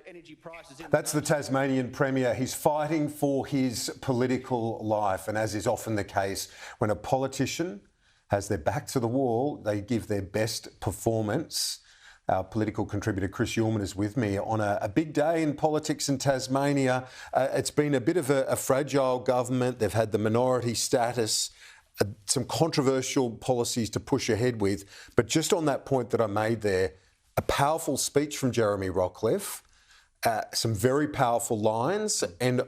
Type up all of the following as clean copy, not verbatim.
energy prices. That's the Tasmanian Premier. He's fighting for his political life. And as is often the case, when a politician has their back to the wall, they give their best performance. Our political contributor, Chris Uhlmann, is with me on a big day in politics in Tasmania. It's been a bit of a fragile government. They've had the minority status, some controversial policies to push ahead with. But just on that point that I made there, a powerful speech from Jeremy Rockliff, some very powerful lines, and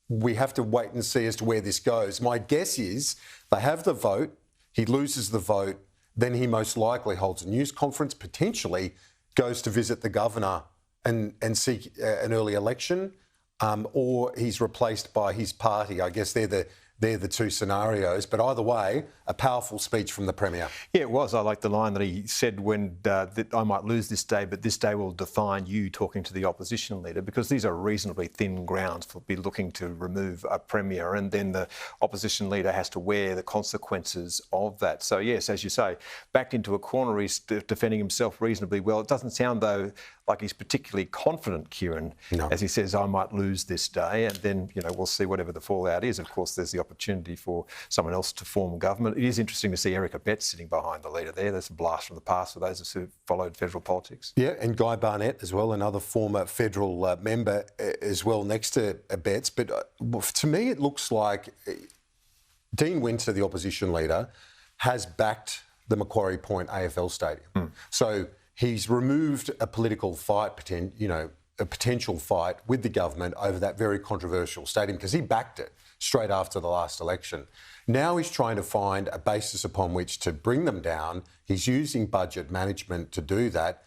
we have to wait and see as to where this goes. My guess is they have the vote, he loses the vote, then he most likely holds a news conference, potentially goes to visit the governor and seek an early election, or he's replaced by his party. I guess they're the two scenarios. But either way, a powerful speech from the Premier. Yeah, it was. I like the line that he said when that I might lose this day, but this day will define you, talking to the opposition leader, because these are reasonably thin grounds for be looking to remove a Premier, and then the opposition leader has to wear the consequences of that. So yes, as you say, backed into a corner, he's defending himself reasonably well. It doesn't sound, though, like he's particularly confident, Kieran, as he says, I might lose this day, and then, we'll see whatever the fallout is. Of course, there's the opportunity for someone else to form government. It is interesting to see Eric Abetz sitting behind the leader there. That's a blast from the past for those who followed federal politics. Yeah, and Guy Barnett as well, another former federal member as well, next to Abetz. But to me, it looks like Dean Winter, the opposition leader, has backed the Macquarie Point AFL Stadium. So he's removed a political fight, a potential fight with the government over that very controversial stadium, because he backed it straight after the last election. Now he's trying to find a basis upon which to bring them down. He's using budget management to do that.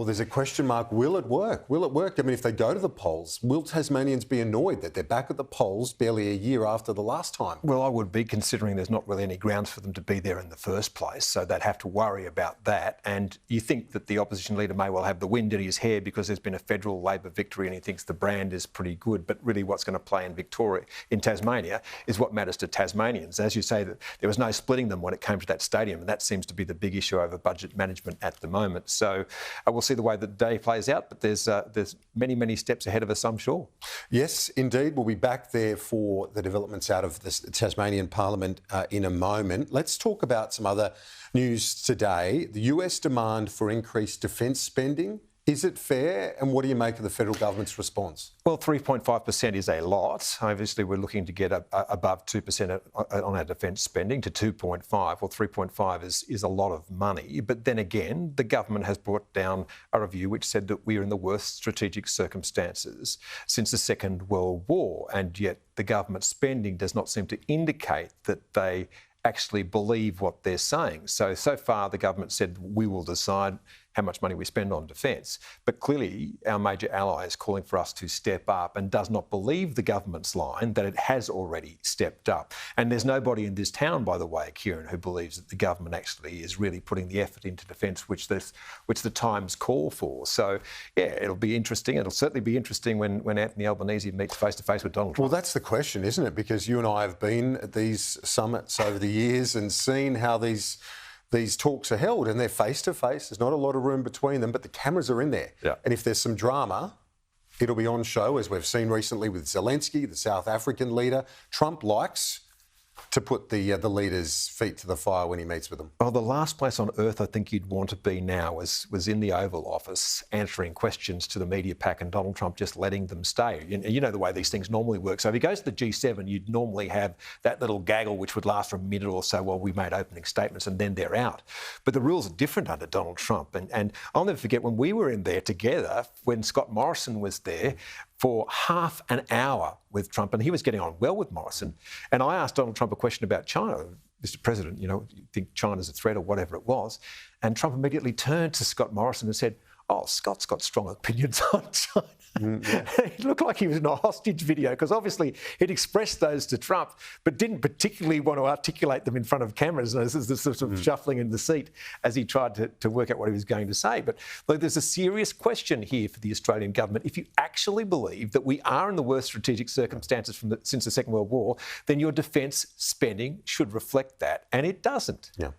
There's a question mark. Will it work? Will it work? I mean, if they go to the polls, will Tasmanians be annoyed that they're back at the polls barely a year after the last time? Well, I would be, considering there's not really any grounds for them to be there in the first place, so they'd have to worry about that. And you think that the opposition leader may well have the wind in his hair because there's been a federal Labor victory and he thinks the brand is pretty good. But really what's going to play in Tasmania, is what matters to Tasmanians. As you say, that there was no splitting them when it came to that stadium, and that seems to be the big issue over budget management at the moment. So we'll see the way the day plays out, but there's many, many steps ahead of us, I'm sure. Yes, indeed. We'll be back there for the developments out of the Tasmanian Parliament in a moment. Let's talk about some other news today. The US demand for increased defence spending. Is it fair? And what do you make of the federal government's response? Well, 3.5% is a lot. Obviously, we're looking to get above 2% on our defence spending to 2.5. Well, 3.5 is a lot of money. But then again, the government has brought down a review which said that we're in the worst strategic circumstances since the Second World War. And yet the government spending does not seem to indicate that they actually believe what they're saying. So far, the government said we will decide how much money we spend on defence. But clearly, our major ally is calling for us to step up and does not believe the government's line that it has already stepped up. And there's nobody in this town, by the way, Kieran, who believes that the government actually is really putting the effort into defence which the times call for. So, yeah, it'll be interesting. It'll certainly be interesting when Anthony Albanese meets face-to-face with Donald Trump. Well, that's the question, isn't it? Because you and I have been at these summits over the years and seen how these talks are held, and they're face-to-face. There's not a lot of room between them, but the cameras are in there. Yeah. And if there's some drama, it'll be on show, as we've seen recently with Zelensky, the South African leader. Trump likes to put the leader's feet to the fire when he meets with them. Well, the last place on earth I think you'd want to be now was in the Oval Office, answering questions to the media pack and Donald Trump just letting them stay. You know the way these things normally work. So if he goes to the G7, you'd normally have that little gaggle which would last for a minute or so while we made opening statements, and then they're out. But the rules are different under Donald Trump. And I'll never forget when we were in there together, when Scott Morrison was there, for half an hour with Trump, and he was getting on well with Morrison. And I asked Donald Trump a question about China. Mr. President, you think China's a threat or whatever it was? And Trump immediately turned to Scott Morrison and said, oh, Scott's got strong opinions on China. It looked like he was in a hostage video, because obviously he'd expressed those to Trump, but didn't particularly want to articulate them in front of cameras. And there's this sort of shuffling in the seat as he tried to work out what he was going to say. But look, there's a serious question here for the Australian government. If you actually believe that we are in the worst strategic circumstances since the Second World War, then your defence spending should reflect that, and it doesn't. Yeah.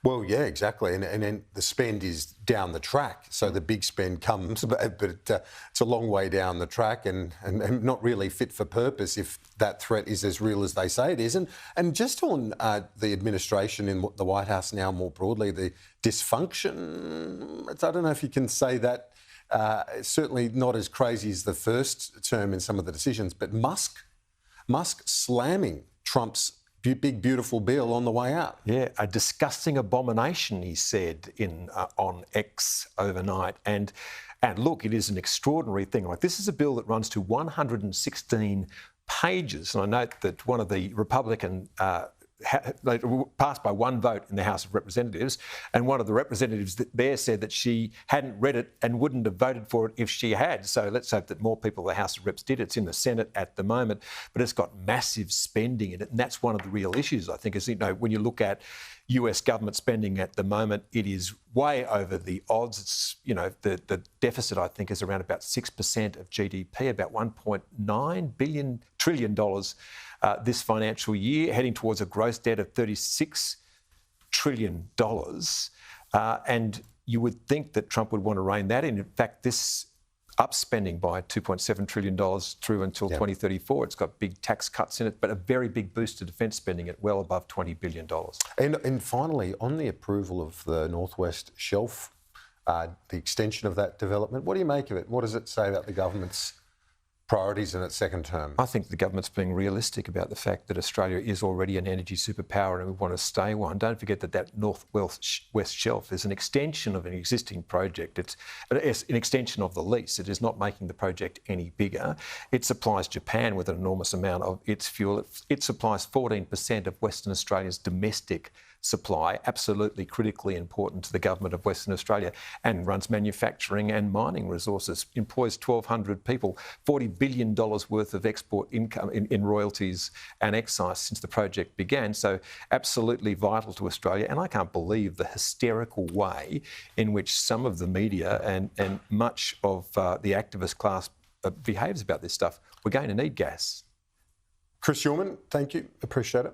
Well, yeah, exactly. And then the spend is down the track. So the big spend comes, but it's a long way down the track and not really fit for purpose if that threat is as real as they say it is. And just on the administration in the White House now more broadly, the dysfunction, I don't know if you can say that, it's certainly not as crazy as the first term in some of the decisions, but Musk slamming Trump's big, beautiful bill on the way out. Yeah, a disgusting abomination, he said on X overnight. And look, it is an extraordinary thing. Like, this is a bill that runs to 116 pages. And I note that one of the Republican they passed by one vote in the House of Representatives, and one of the representatives there said that she hadn't read it and wouldn't have voted for it if she had. So let's hope that more people in the House of Reps did. It's in the Senate at the moment, but it's got massive spending in it, and that's one of the real issues, I think, is, when you look at US government spending at the moment, it is way over the odds. It's, the deficit, I think, is around about 6% of GDP, about $1.9 trillion this financial year, heading towards a gross debt of $36 trillion. And you would think that Trump would want to rein that in. In fact, this up spending by $2.7 trillion through until 2034. It's got big tax cuts in it, but a very big boost to defence spending at well above $20 billion. And finally, on the approval of the Northwest Shelf, the extension of that development, what do you make of it? What does it say about the government's priorities in its second term? I think the government's being realistic about the fact that Australia is already an energy superpower and we want to stay one. Don't forget that Northwest Shelf is an extension of an existing project. It's an extension of the lease. It is not making the project any bigger. It supplies Japan with an enormous amount of its fuel. It supplies 14% of Western Australia's domestic supply, absolutely critically important to the government of Western Australia, and runs manufacturing and mining resources, employs 1,200 people, $40 billion worth of export income in royalties and excise since the project began. So absolutely vital to Australia. And I can't believe the hysterical way in which some of the media and much of the activist class behaves about this stuff. We're going to need gas. Chris Uhlmann, thank you. Appreciate it.